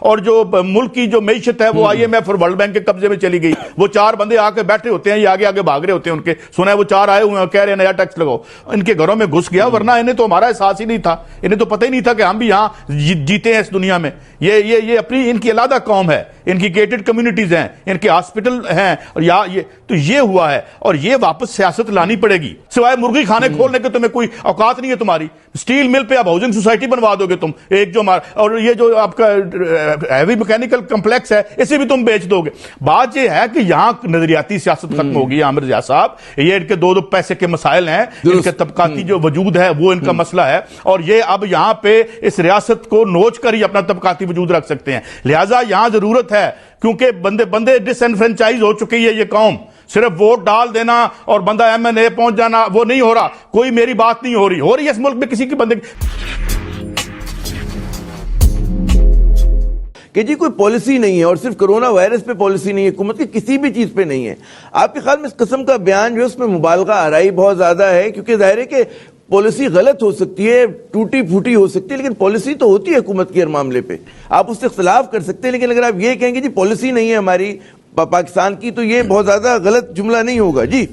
और जो मुल्क की जो मईशत है वो IMF और वर्ल्ड बैंक के कब्जे में चली गई। वो 4 बंदे आके बैठे होते हैं, ये आगे आगे भाग रहे होते हैं, उनके सुना है वो 4 आए हुए हैं, कह रहे हैं नया टैक्स लगाओ, इनके घरों में घुस गया, वरना इन्हें तो हमारा एहसास ही नहीं था, इन्हें तो पता ही नहीं था कि हम भी यहाँ जीते हैं इस दुनिया में। ये अपनी इनकी अलग कौम है, इनकी गेटेड कम्युनिटीज हैं, इनके हॉस्पिटल हैं, और ये हुआ है, और ये वापस सियासत लानी पड़ेगी। सिवाय मुर्गी खाने खोलने के तुम्हें कोई औकात नहीं है तुम्हारी। स्टील मिल पे अब हाउसिंग सोसाइटी बनवा दोगे तुम, एक जो और ये जो आपका हैवी मैकेनिकल कॉम्प्लेक्स है इसे भी तुम बेच दोगे। बात ये है कि यहां नजरियाती सियासत खत्म होगी आमिर रियाज साहब। ये इनके दो पैसे के मसाइल हैं, इनके तबकाती जो वजूद है वो इनका मसला है, और ये अब यहां पे इस रियासत को नोच कर ही अपना तबकाती वजूद रख सकते हैं। लिहाजा यहां जरूरत है, क्योंकि बंदे डिसएनफ्रेंचाइज हो चुकी है ये कौम। सिर्फ वोट डाल देना और बंदा MNA पहुंच जाना वो नहीं हो रहा, कोई मेरी बात नहीं हो रही है इस मुल्क में किसी के बंदे कि जी कोई पॉलिसी नहीं है, और सिर्फ कोरोना वायरस पे पॉलिसी नहीं है, हुकूमत की किसी भी चीज पे नहीं है। आपके ख्याल में इस किस्म का बयान जो है उसमें मुबालगा आराई बहुत ज्यादा है, क्योंकि जाहिर है कि पॉलिसी गलत हो सकती है, टूटी फूटी हो सकती है, लेकिन पॉलिसी तो होती है हुकूमत की हर मामले पे। आप उससे इख्तलाफ कर सकते हैं, लेकिन अगर आप ये कहेंगे जी पॉलिसी नहीं है हमारी पाकिस्तान की, तो ये बहुत ज्यादा गलत जुमला नहीं होगा जी।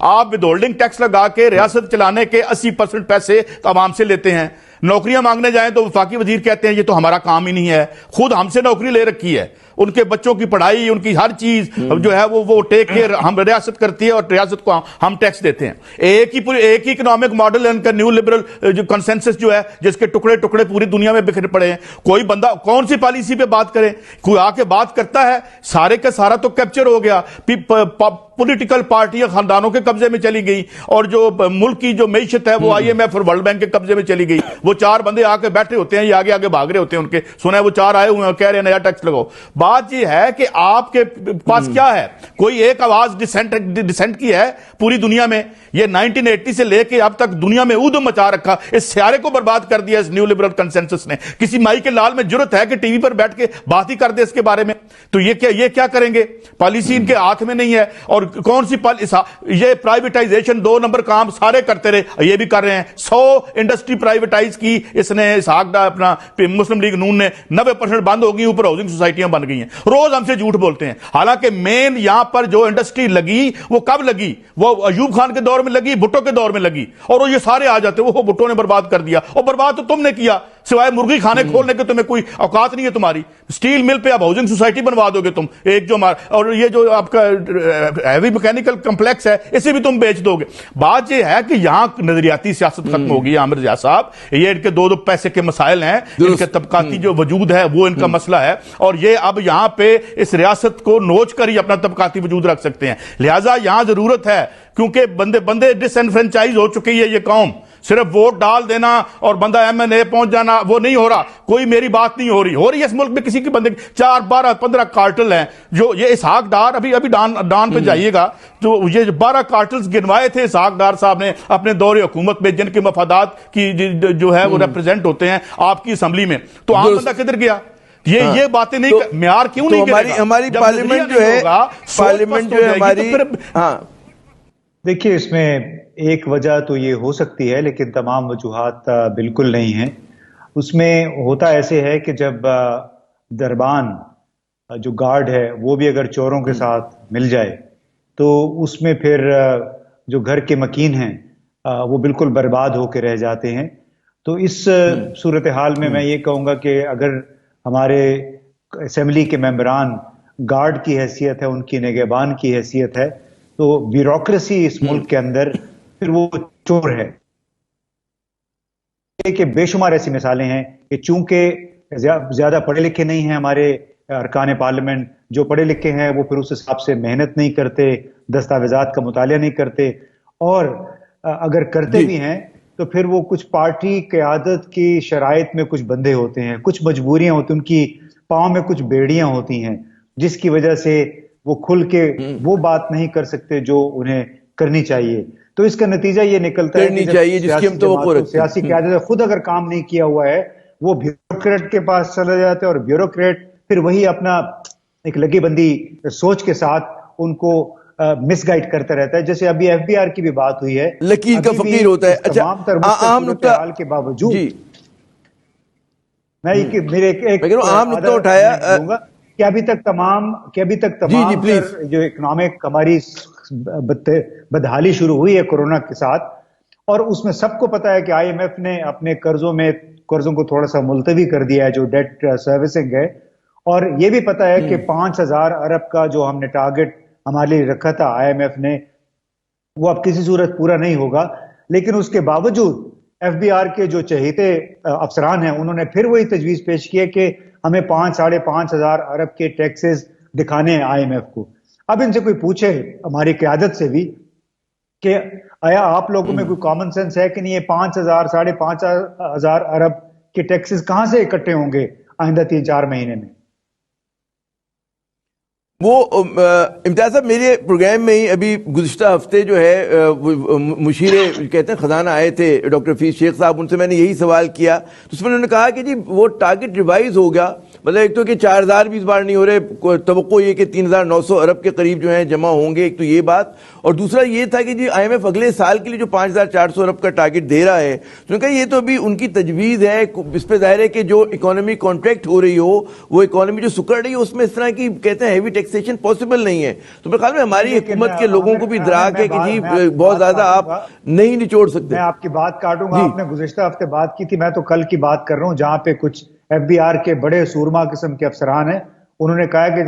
आप विदहोल्डिंग टैक्स लगा के रियासत चलाने के 80% पैसे आवाम से लेते हैं। नौकरियां मांगने जाएं तो वफाकी वजीर कहते हैं ये तो हमारा काम ही नहीं है, खुद हमसे नौकरी ले रखी है, उनके बच्चों की पढ़ाई, उनकी हर चीज जो है वो टेक केयर हम रियासत करती है, और रियासत को हम टैक्स देते हैं। एक ही इकोनॉमिक मॉडल है उनका, न्यू लिबरल जो कंसेंसस जो है, जिसके टुकड़े टुकड़े पूरी दुनिया में बिखरे पड़े हैं। कोई बंदा कौन सी पॉलिसी पे बात करे, कोई आके बात करता है, सारे का सारा तो कैप्चर हो गया, पॉलिटिकल पार्टियां खानदानों के कब्जे में चली गई, और जो मुल्क की जो मईशत है वो IMF और वर्ल्ड बैंक के कब्जे में चली गई। वो 4 बंदे आके बैठे होते हैं, ये आगे आगे भाग रहे होते हैं, उनके सुना है वो 4 आए हुए हैं, कह रहे हैं नया टैक्स लगाओ। बात यह है कि आपके पास क्या है, कोई एक आवाज डिसेंट की है पूरी दुनिया में? ये 1980 से लेके अब तक दुनिया में ऊधम मचा रखा, इस सियारे को बर्बाद कर दिया इस न्यू लिबरल कंसेंसस ने। किसी माई के लाल में जरूरत है कि टीवी पर बैठ के बात ही कर दे इसके बारे में? तो ये क्या करेंगे? पॉलिसी इनके हाथ में नहीं है, और कौन सी ये प्राइवेटाइजेशन 2 नंबर काम सारे करते रहे, ये भी कर रहे हैं। 100 इंडस्ट्री प्राइवेटाइज की इसने अपना मुस्लिम लीग नून ने, 90% बंद हो गई, ऊपर हाउसिंग सोसाइटियां बन गई हैं। रोज हमसे झूठ बोलते हैं, हालांकि मेन यहां पर जो इंडस्ट्री लगी वो कब लगी? वो अयूब खान के दौर में लगी, भुट्टो के दौर में लगी, और ये सारे आ जाते वो भुट्टो ने बर्बाद कर दिया, और बर्बाद तो तुमने किया। सिवाय मुर्गी खाने खोलने के तुम्हें कोई औकात नहीं है तुम्हारी। स्टील मिल पे अब हाउसिंग सोसाइटी बनवा दोगे तुम, एक जो और ये जो आपका हैवी मैकेनिकल कॉम्प्लेक्स है इसे भी तुम बेच दोगे। बात ये है कि यहां नजरियाती सियासत खत्म होगी आमिर रियाज साहब। ये इनके दो पैसे के मसाइल हैं, इनके तबकाती जो वजूद है वो इनका मसला है, और ये अब यहां पे इस रियासत को नोच कर ही अपना तबकाती वजूद रख सकते हैं। लिहाजा यहां जरूरत है, क्योंकि बंदे डिसएनफ्रेंचाइज हो चुकी है ये कौम। सिर्फ वोट डाल देना और बंदा MNA पहुंच जाना वो नहीं हो रहा, कोई मेरी बात नहीं हो रही है इस मुल्क में किसी के बंदे। 4, 12, 15 कार्टल हैं जो ये इसहाक डार, अभी डान पे जाइएगा, जो ये 12 कार्टल्स गिनवाए थे इसहाक डार साहब ने अपने दौरे हुकूमत में, जिनके मफादात की जो है वो रिप्रेजेंट होते हैं आपकी असम्बली में। तो आम बंदा किधर गया? ये बातें नहीं, म्यार क्यों नहीं करेगा? हमारी पार्लियामेंट जो है हमारी, देखिए इसमें एक वजह तो ये हो सकती है, लेकिन तमाम वजूहात बिल्कुल नहीं हैं। उसमें होता ऐसे है कि जब दरबान जो गार्ड है वो भी अगर चोरों के साथ मिल जाए तो उसमें फिर जो घर के मकीन हैं वो बिल्कुल बर्बाद होकर रह जाते हैं। तो इस सूरत हाल में मैं ये कहूँगा कि अगर हमारे असेंबली के मेंबरान गार्ड की हैसियत है, उनकी निगहबान की हैसियत है, तो ब्यूरोक्रेसी इस मुल्क के अंदर फिर वो चोर है। कि बेशुमार ऐसी मिसालें हैं कि चूंकि ज्यादा पढ़े लिखे नहीं हैं हमारे अरकान पार्लियामेंट, जो पढ़े लिखे हैं वो फिर उस हिसाब से मेहनत नहीं करते, दस्तावेजात का मुतालिया नहीं करते, और अगर करते भी हैं तो फिर वो कुछ पार्टी क़यादत की शराइत में कुछ बंधे होते हैं, कुछ मजबूरियां होती हैं, उनकी पाँव में कुछ बेड़ियां होती हैं, जिसकी वजह से वो खुल के वो बात नहीं कर सकते जो उन्हें करनी चाहिए। तो इसका नतीजा ये निकलता है कि सियासी क़यादत खुद अगर काम नहीं किया हुआ है वो ब्यूरोक्रेट के पास चले जाते हैं, और ब्यूरोक्रेट फिर वही अपना एक लगी बंदी सोच के साथ उनको मिसगाइड करता रहता है। जैसे अभी FBR की भी बात हुई है, लकीर का फकीर होता है। अच्छा, तमाम हाल के बावजूद मेरे एक आम नुकता उठाया दूंगा कि अभी तक तमाम जी, प्लीज। जो इकोनॉमिक हमारी बदहाली शुरू हुई है कोरोना के साथ, और उसमें सबको पता है कि आईएमएफ ने अपने कर्जों को थोड़ा सा मुलतवी कर दिया है, जो डेट सर्विसिंग है, और ये भी पता है कि 5,000 अरब का जो हमने टारगेट हमारे लिए रखा था आईएमएफ ने, वो अब किसी सूरत पूरा नहीं होगा। लेकिन उसके बावजूद एफबीआर के जो चहेते अफसरान हैं, उन्होंने फिर वही तजवीज पेश की है कि हमें 5,000-5,500 अरब के टैक्सेस दिखाने हैं आईएमएफ को। अब इनसे कोई पूछे, हमारी क़यादत से भी, कि आया आप लोगों में कोई कॉमन सेंस है कि नहीं, ये 5,000-5,500 अरब के टैक्सेस कहां से इकट्ठे होंगे आइंदा 3-4 महीने में? वो इम्तियाज साहब, मेरे प्रोग्राम में ही अभी गुज़िश्ता हफ्ते जो है मुशीरे कहते हैं खजाना आए थे डॉक्टर हफीज शेख साहब, उनसे मैंने यही सवाल किया, तो उसमें उन्होंने कहा कि जी वो टारगेट रिवाइज हो गया। मतलब एक तो कि 4,000 भी इस बार नहीं हो रहे, तवक्को ये कि 3,900 अरब के करीब जो है जमा होंगे, एक तो ये बात, और दूसरा ये था कि जी आईएमएफ अगले साल के लिए जो 5,400 अरब का टारगेट दे रहा है, तो उन्होंने कहा ये तो अभी उनकी तजवीज़ है, इस पर जाहिर है कि जो इकोनॉमी कॉन्ट्रैक्ट हो रही हो, वो इकोनॉमी जो सुकड़ रही हो, उसमें इस तरह की कहते हैं हैवी टैक्सेशन पॉसिबल नहीं है। तो मेरे ख्याल में हमारी हुकूमत के लोगों को भी दराक है कि जी बहुत ज्यादा आप नहीं निचोड़ सकते। मैं आपकी बात काटूंगा, आपने गुज़िश्ता हफ्ते बात की थी, मैं तो कल की बात कर रहा हूं, जहां पे कुछ एफबीआर के बड़े सूरमा किस्म के अफसरान हैं, उन्होंने कहा कि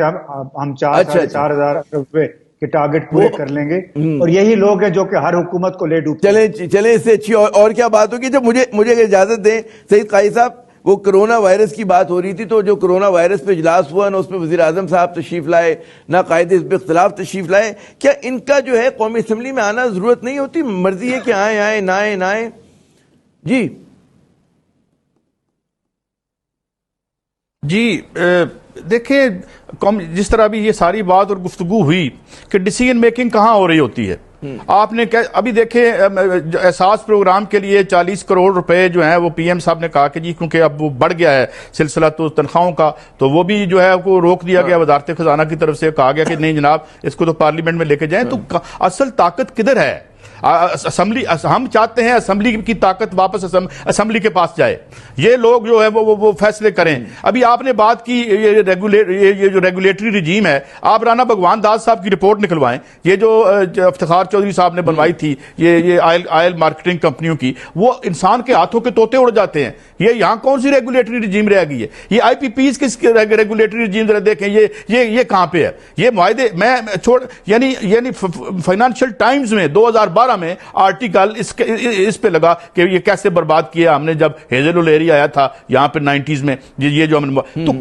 हम 4,000 रुपए के टारगेट पूरे कर लेंगे, और यही लोग हैं जो कि हर हुकूमत को ले डूबते। चले इससे अच्छी और क्या बात होगी। जब मुझे इजाजत दें सईद काजी साहब, वो कोरोना वायरस की बात हो रही थी, तो जो कोरोना वायरस पे इजलास हुआ ना, उसमें वज़ीर आज़म साहब तशरीफ लाए, ना कायदे हिज़्ब इख्तिलाफ तशरीफ लाए, क्या इनका जो है कौमी असम्बली में आना जरूरत नहीं होती? मर्जी है कि आए ना आए। जी देखिए, जिस तरह अभी ये सारी बात और गुफ्तगू हुई कि डिसीजन मेकिंग कहाँ हो रही होती है, आपने क्या अभी देखे एहसास प्रोग्राम के लिए 40 करोड़ रुपए जो है वो पीएम साहब ने कहा कि जी क्योंकि अब वो बढ़ गया है सिलसिला तो तनख्वाहों का, तो वो भी जो है वो रोक दिया गया। वजारत खजाना की तरफ से कहा गया कि नहीं जनाब, इसको तो पार्लियामेंट में लेके जाएं। तो असल ताकत किधर है? असेंबली, हम चाहते हैं असेंबली की ताकत वापस असेंबली के पास जाए, ये लोग जो है वो फैसले करें। अभी आपने बात की ये जो रेगुलेटरी रिजीम है, आप राना भगवान दास साहब की रिपोर्ट निकलवाएं, ये जो इफ्तिखार चौधरी साहब ने बनवाई थी ये ऑयल मार्केटिंग कंपनियों की, वो इंसान के हाथों के तोते उड़ जाते हैं। ये यहां कौन सी रेगुलेटरी रिजीम रह गई है? ये आईपीपीज किस रेगुलेटरी रिजीम जरा देखें, ये कहां पे है? ये मुआहदे मैं छोड़ यानी फाइनेंशियल टाइम्स में 2012 में आर्टिकल इस पे लगा कि ये कैसे बर्बाद किया हमने जब हेजल ओलेरी आया था यहां पे 90s में, ये जो हमने, तो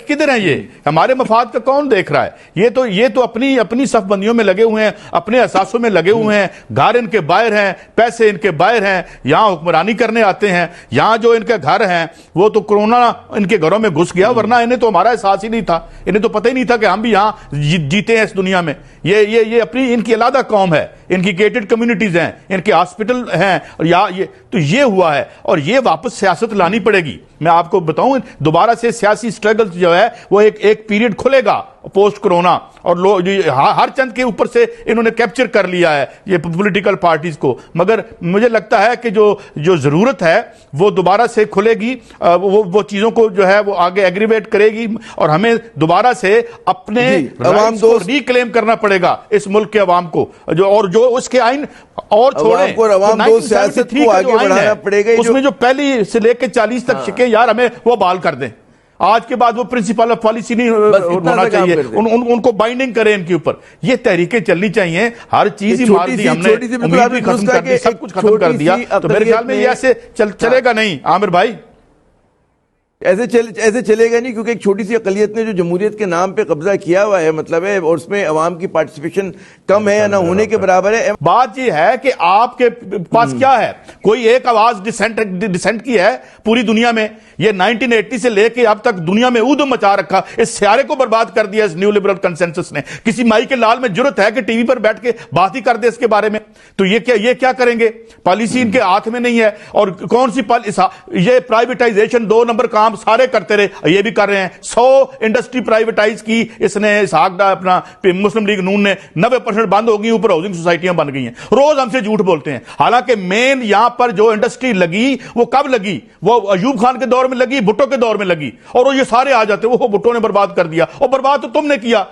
किधर है ये? हमारे मफाद का कौन देख रहा है? ये तो अपनी सफबंदियों में लगे हुए हैं, अपने असासों में लगे हुए हैं, घर इनके बाहर हैं, पैसे इनके बाहर हैं, यहां हुक्मरानी करने आते हैं। यहां जो इनके घर हैं वो तो कोरोना इनके घरों में घुस गया, वरना इन्हें तो हमारा एहसास ही नहीं था, इन्हें तो पता ही नहीं था कि हम भी यहां जीते हैं इस दुनिया में। ये अपनी इनकी अलग कौम है, इनकी गेटेड कम्युनिटीज हैं, इनके हॉस्पिटल हैं, और ये हुआ है, और ये वापस सियासत लानी पड़ेगी। मैं आपको बताऊं, दोबारा से सियासी स्ट्रगल जो है वो एक पीरियड खुलेगा पोस्ट कोरोना, और लोग हर चंद के ऊपर से इन्होंने कैप्चर कर लिया है ये पॉलिटिकल पार्टीज को। मगर मुझे लगता है कि जो जरूरत है वो दोबारा से खुलेगी, वो चीजों को जो है वो आगे एग्रीवेट करेगी, और हमें दोबारा से अपने अवाम को रिक्लेम करना पड़ेगा, इस मुल्क के अवाम को, जो उसके आइन और छोड़ें, उसमें जो पहली से लेकर 40 तक शिके यार हमें वो बहाल कर दें। आज के बाद वो प्रिंसिपल ऑफ पॉलिसी नहीं होना चाहिए, उनको बाइंडिंग करें इनके ऊपर। ये तहरीकें चलनी चाहिए। हर चीज ही मार दी हमने, उम्मीद भी खत्म कर दी, सब कुछ खत्म कर दिया, तो मेरे ख्याल में ये ऐसे चलेगा नहीं। आमिर भाई, ऐसे चलेगा नहीं, क्योंकि एक छोटी सी अकलियत ने जो जमहूरियत के नाम पे कब्जा किया हुआ है, मतलब है, और उसमें अवाम की पार्टिसिपेशन कम है या ना होने के बराबर है। बात ये है कि आपके पास क्या है? कोई एक आवाज डिसेंट की है पूरी दुनिया में? ये 1980 से लेके अब तक दुनिया में ऊधम मचा रखा, इस सियारे को बर्बाद कर दिया इस न्यू लिबरल कंसेंसस ने। किसी माई के लाल में जरूरत है कि टीवी पर बैठ के बात ही कर दे इसके बारे में? तो ये क्या करेंगे? पॉलिसी इनके हाथ में नहीं है। और कौन सी ये प्राइवेटाइजेशन 2 नंबर काम काम सारे करते रहे, ये भी कर रहे हैं। 100 इंडस्ट्री प्राइवेटाइज की इसने अपना मुस्लिम लीग नून ने, 90% बंद हो गई, ऊपर हाउसिंग सोसाइटियां बन गई हैं। रोज हमसे झूठ बोलते हैं। हालांकि मेन यहां पर जो इंडस्ट्री लगी वो कब लगी? वो अयूब खान के दौर में लगी, भुट्टो के दौर में लगी, और वो ये सारे आ जाते, वो भुट्टो ने बर्बाद कर दिया, और बर्बाद तो तुमने किया।